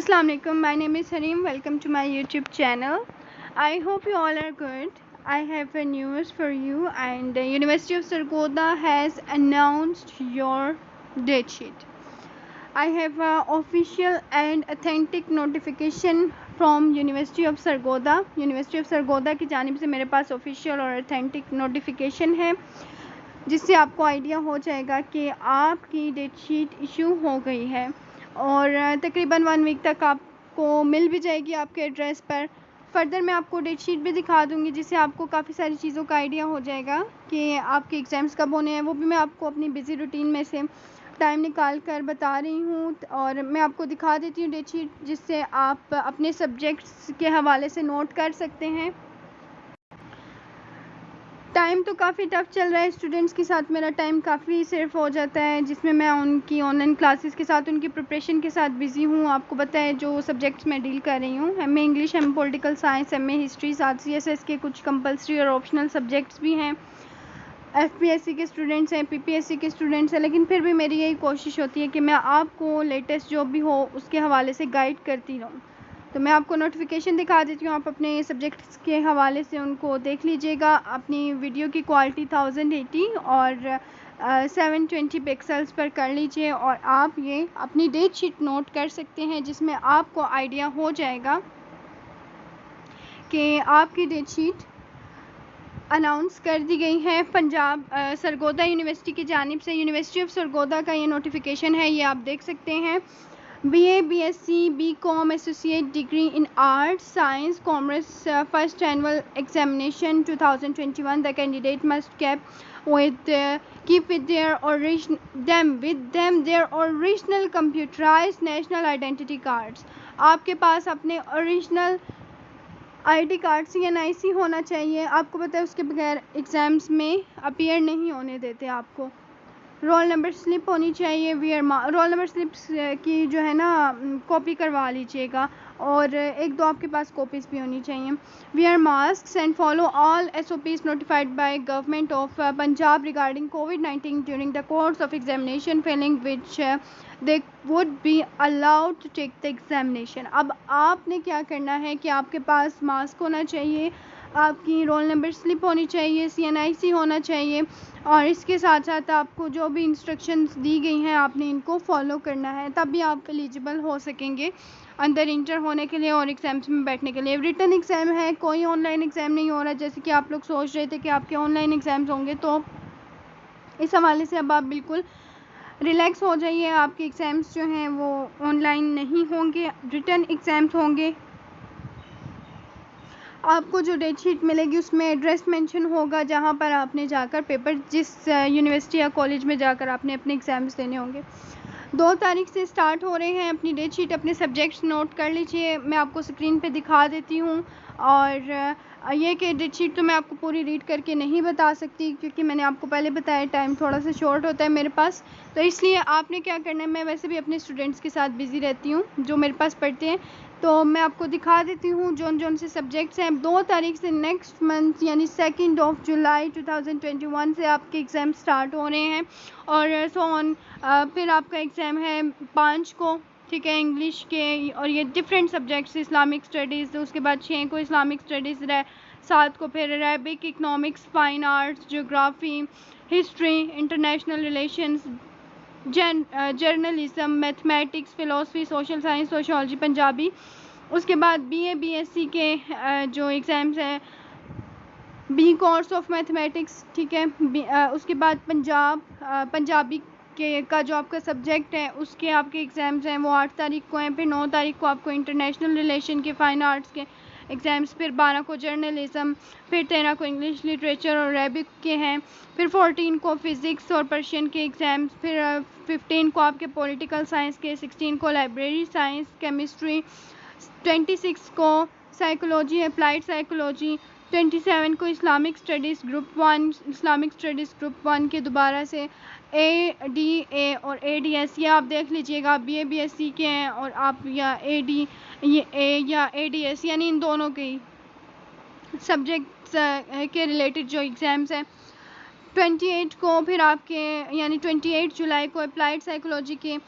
Assalamu alaikum. My name is Harim. Welcome to my YouTube channel. I hope you all are good. I have a news for you, and the University of Sargodha has announced your date sheet. I have a official and authentic notification from University of Sargodha. University of Sargodha की जानिब से मेरे पास official और authentic notification है, जिससे आपको idea हो जाएगा कि आपकी डेट शीट इशू हो गई है और तकरीबन 1 वीक तक आपको मिल भी जाएगी आपके एड्रेस पर. फर्दर मैं आपको डेट शीट भी दिखा दूंगी, जिससे आपको काफ़ी सारी चीज़ों का आइडिया हो जाएगा कि आपके एग्ज़ाम्स कब होने हैं. वो भी मैं आपको अपनी बिज़ी रूटीन में से टाइम निकाल कर बता रही हूँ और मैं आपको दिखा देती हूँ डेट शीट, जिससे आप अपने सब्जेक्ट्स के हवाले से नोट कर सकते हैं. टाइम तो काफ़ी टफ चल रहा है स्टूडेंट्स के साथ. मेरा टाइम काफ़ी सिर्फ हो जाता है, जिसमें मैं उनकी ऑनलाइन क्लासेस के साथ उनकी प्रिपरेशन के साथ बिज़ी हूँ. आपको पता है जो सब्जेक्ट्स मैं डील कर रही हूँ, MA English, MA political science, MA history, साथ सीएसएस के कुछ कंपलसरी और ऑप्शनल सब्जेक्ट्स भी हैं. एफपीएससी के स्टूडेंट्स हैं, पीपीएससी के स्टूडेंट्स हैं, लेकिन फिर भी मेरी यही कोशिश होती है कि मैं आपको लेटेस्ट जो भी हो उसके हवाले से गाइड करती रहूँ. तो मैं आपको नोटिफिकेशन दिखा देती हूँ, आप अपने सब्जेक्ट्स के हवाले से उनको देख लीजिएगा. अपनी वीडियो की क्वालिटी 1080 और 720 पिक्सल्स पर कर लीजिए और आप ये अपनी डेट शीट नोट कर सकते हैं, जिसमें आपको आइडिया हो जाएगा कि आपकी डेट शीट अनाउंस कर दी गई है. पंजाब सरगोधा यूनिवर्सिटी की जानिब से यूनिवर्सिटी ऑफ सरगोधा का ये नोटिफिकेशन है, ये आप देख सकते हैं. BA, BSc, BCom, Associate Degree in Arts, Science, Commerce, First Annual Examination 2021. The candidate must keep with them their original computerized national identity cards. आपके पास अपने ओरिजिनल ID कार्ड CNIC होना चाहिए. आपको पता है उसके बगैर एग्ज़ाम्स में अपीयर नहीं होने देते. आपको रोल नंबर स्लिप होनी चाहिए. रोल नंबर स्लिप्स की जो है ना कॉपी करवा लीजिएगा और 1-2 आपके पास कॉपीज़ भी होनी चाहिए. Wear mask and follow all SOPs notified by government of Punjab regarding COVID-19 during the course of examination, failing which they would be allowed to take the examination. अब आपने क्या करना है कि आपके पास मास्क होना चाहिए, आपकी रोल नंबर स्लिप होनी चाहिए, CNIC होना चाहिए और इसके साथ साथ आपको जो भी इंस्ट्रक्शंस दी गई हैं आपने इनको फॉलो करना है. तभी आप एलिजिबल हो सकेंगे अंदर इंटर होने के लिए और एग्ज़ाम्स में बैठने के लिए. रिटन एग्ज़ाम है, कोई ऑनलाइन एग्ज़ाम नहीं हो रहा जैसे कि आप लोग सोच रहे थे कि आपके ऑनलाइन एग्ज़ाम्स होंगे. तो इस हवाले से अब आप बिल्कुल रिलैक्स हो जाइए. आपके एग्ज़ाम्स जो हैं वो ऑनलाइन नहीं होंगे, रिटन एग्ज़ाम्स होंगे. आपको जो डेट शीट मिलेगी उसमें एड्रेस मेंशन होगा जहां पर आपने जाकर पेपर, जिस यूनिवर्सिटी या कॉलेज में जाकर आपने अपने एग्ज़ाम्स देने होंगे. 2 तारीख से स्टार्ट हो रहे हैं. अपनी डेट शीट, अपने सब्जेक्ट्स नोट कर लीजिए. मैं आपको स्क्रीन पे दिखा देती हूँ और ये कि डेट शीट तो मैं आपको पूरी रीड करके नहीं बता सकती, क्योंकि मैंने आपको पहले बताया टाइम थोड़ा सा शॉर्ट होता है मेरे पास. तो इसलिए आपने क्या करना है, मैं वैसे भी अपने स्टूडेंट्स के साथ बिज़ी रहती हूँ जो मेरे पास पढ़ते हैं, तो मैं आपको दिखा देती हूँ जौन से सब्जेक्ट्स हैं. 2 तारीख से नेक्स्ट मंथ यानी 2 जुलाई 2021 से आपके एग्ज़ाम स्टार्ट हो रहे हैं और सो ऑन. फिर आपका एग्ज़ाम है 5 को, ठीक है, इंग्लिश के, और ये डिफरेंट सब्जेक्ट्स, इस्लामिक स्टडीज़, उसके बाद 6 को इस्लामिक स्टडीज़, 7 को फिर Arabic, economics, fine arts, geography, history, international relations, journalism, mathematics, philosophy, social science, sociology, Punjabi. उसके बाद BA, BSc के जो एग्ज़ाम्स हैं, B कोर्स ऑफ मैथमेटिक्स, ठीक है. उसके बाद पंजाबी के का जो आपका सब्जेक्ट है उसके आपके एग्ज़ाम्स हैं वो 8 तारीख को हैं. फिर 9 तारीख को आपको इंटरनेशनल रिलेशन के, फ़ाइन आर्ट्स के एग्ज़ाम्स, फिर 12 को जर्नलिज़म, फिर 13 को इंग्लिश लिटरेचर और अरेबिक के हैं, फिर 14 को फ़िज़िक्स और पर्शियन के एग्ज़ाम्स, फिर 15 को आपके पॉलिटिकल साइंस के, 16 को लाइब्रेरी साइंस, केमिस्ट्री, 26 को साइकोलॉजी, अप्लाइड साइकोलॉजी, 27 को Islamic studies group 1, Islamic studies group 1 के दोबारा से ADA और ADS. ये आप देख लीजिएगा, BA BSc के हैं और आप या ADA या ADS यानी इन दोनों के सब्जेक्ट्स के रिलेटेड जो एग्ज़ाम्स हैं. 28 को फिर आपके यानी 28 जुलाई को अप्लाइड साइकोलॉजी के,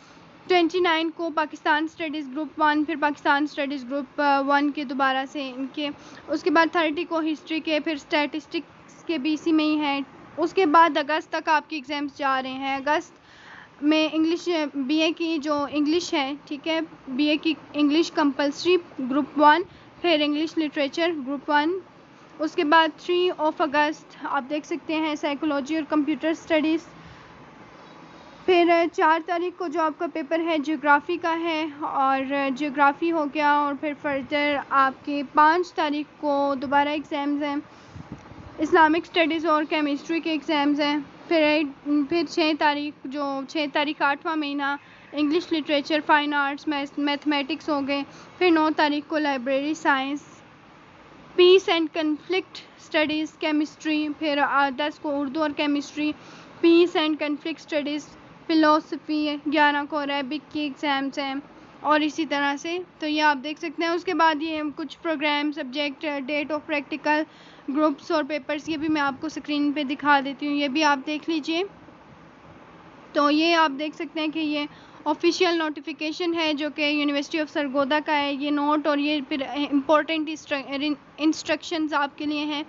29 کو پاکستان اسٹڈیز گروپ 1، پھر پاکستان اسٹڈیز گروپ 1 کے دوبارہ سے ان کے، اس کے بعد 30 کو ہسٹری کے، پھر اسٹیٹسٹکس کے BC میں ہی ہیں. اس کے بعد اگست تک آپ کی ایگزامس جا رہے ہیں. اگست میں انگلش BA کی جو انگلش ہے، ٹھیک ہے، BA کی انگلش کمپلسری گروپ 1، پھر انگلش لٹریچر گروپ 1. اس کے بعد 3 اگست آپ دیکھ سکتے ہیں سائیکولوجی اور کمپیوٹر اسٹڈیز. پھر 4 تاریخ کو جو آپ کا پیپر ہے جیوگرافی کا ہے، اور جیوگرافی ہو گیا. اور پھر فردر آپ کے 5 تاریخ کو دوبارہ ایگزامز ہیں، اسلامک اسٹڈیز اور کیمسٹری کے ایگزامز ہیں. پھر 6 تاریخ 8واں مہینہ English literature, fine arts, mathematics ہو گئے. پھر 9 تاریخ کو library science, peace and conflict studies chemistry. پھر 10 کو اردو اور chemistry, peace and conflict studies philosophy. 11 کو عربک کی ایگزامز ہیں، اور اسی طرح سے. تو یہ آپ دیکھ سکتے ہیں. اس کے بعد یہ کچھ programme, subject, date of practical, groups اور پیپرز، یہ بھی میں آپ کو اسکرین پہ دکھا دیتی ہوں، یہ بھی آپ دیکھ لیجئے. تو یہ آپ دیکھ سکتے ہیں کہ یہ آفیشیل نوٹیفیکیشن ہے جو کہ یونیورسٹی آف سرگودا کا ہے. یہ نوٹ اور یہ پھر امپورٹنٹ انسٹرکشنز آپ کے لیے ہیں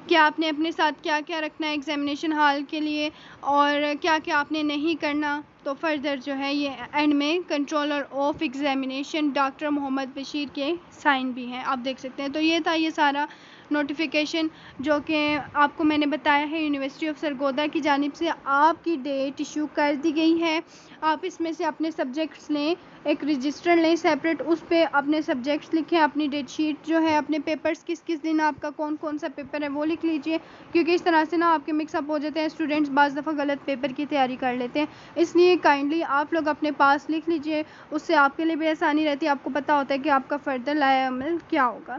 کہ آپ نے اپنے ساتھ کیا کیا رکھنا ہے ایگزامینیشن ہال کے لیے، اور کیا کیا آپ نے نہیں کرنا. تو فردر جو ہے یہ اینڈ میں کنٹرولر آف ایگزامینیشن ڈاکٹر محمد بشیر کے سائن بھی ہیں، آپ دیکھ سکتے ہیں. تو یہ تھا یہ سارا نوٹیفیکیشن جو کہ آپ کو میں نے بتایا ہے یونیورسٹی آف سرگودا کی جانب سے. آپ کی ڈیٹ ایشو کر دی گئی ہے. آپ اس میں سے اپنے سبجیکٹس لیں، ایک رجسٹر لیں سیپریٹ، اس پہ اپنے سبجیکٹس لکھیں، اپنی ڈیٹ شیٹ جو ہے، اپنے پیپرز کس دن آپ کا کون سا پیپر ہے وہ لکھ لیجئے، کیونکہ اس طرح سے نا آپ کے مکس اپ ہو جاتے ہیں. اسٹوڈنٹس بعض دفعہ غلط پیپر کی تیاری کر لیتے ہیں، اس لیے کائنڈلی آپ لوگ اپنے پاس لکھ لیجئے. اس سے آپ کے لیے بھی آسانی رہتی ہے، آپ کو پتہ ہوتا ہے کہ آپ کا فردر لایا عمل کیا ہوگا.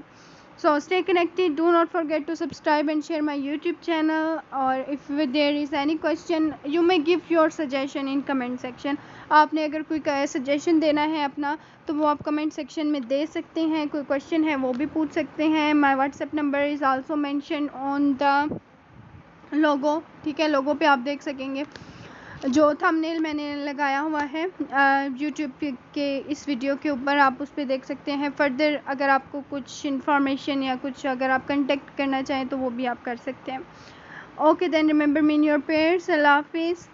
So stay connected, do not forget to subscribe and share my YouTube channel, or if there is any question you may give your suggestion in comment section. آپ نے اگر کوئی سجیشن دینا ہے اپنا تو وہ آپ کمنٹ سیکشن میں دے سکتے ہیں. کوئی کوشچن ہے وہ بھی پوچھ سکتے ہیں. My WhatsApp number is also mentioned on the logo. ٹھیک ہے، لوگو پہ آپ دیکھ سکیں گے جو تھمبنیل میں نے لگایا ہوا ہے یوٹیوب کے اس ویڈیو کے اوپر، آپ اس پہ دیکھ سکتے ہیں. فردر اگر آپ کو کچھ انفارمیشن یا کچھ اگر آپ کنٹیکٹ کرنا چاہیں تو وہ بھی آپ کر سکتے ہیں. Okay then, remember me in your prayers. اللہ حافظ.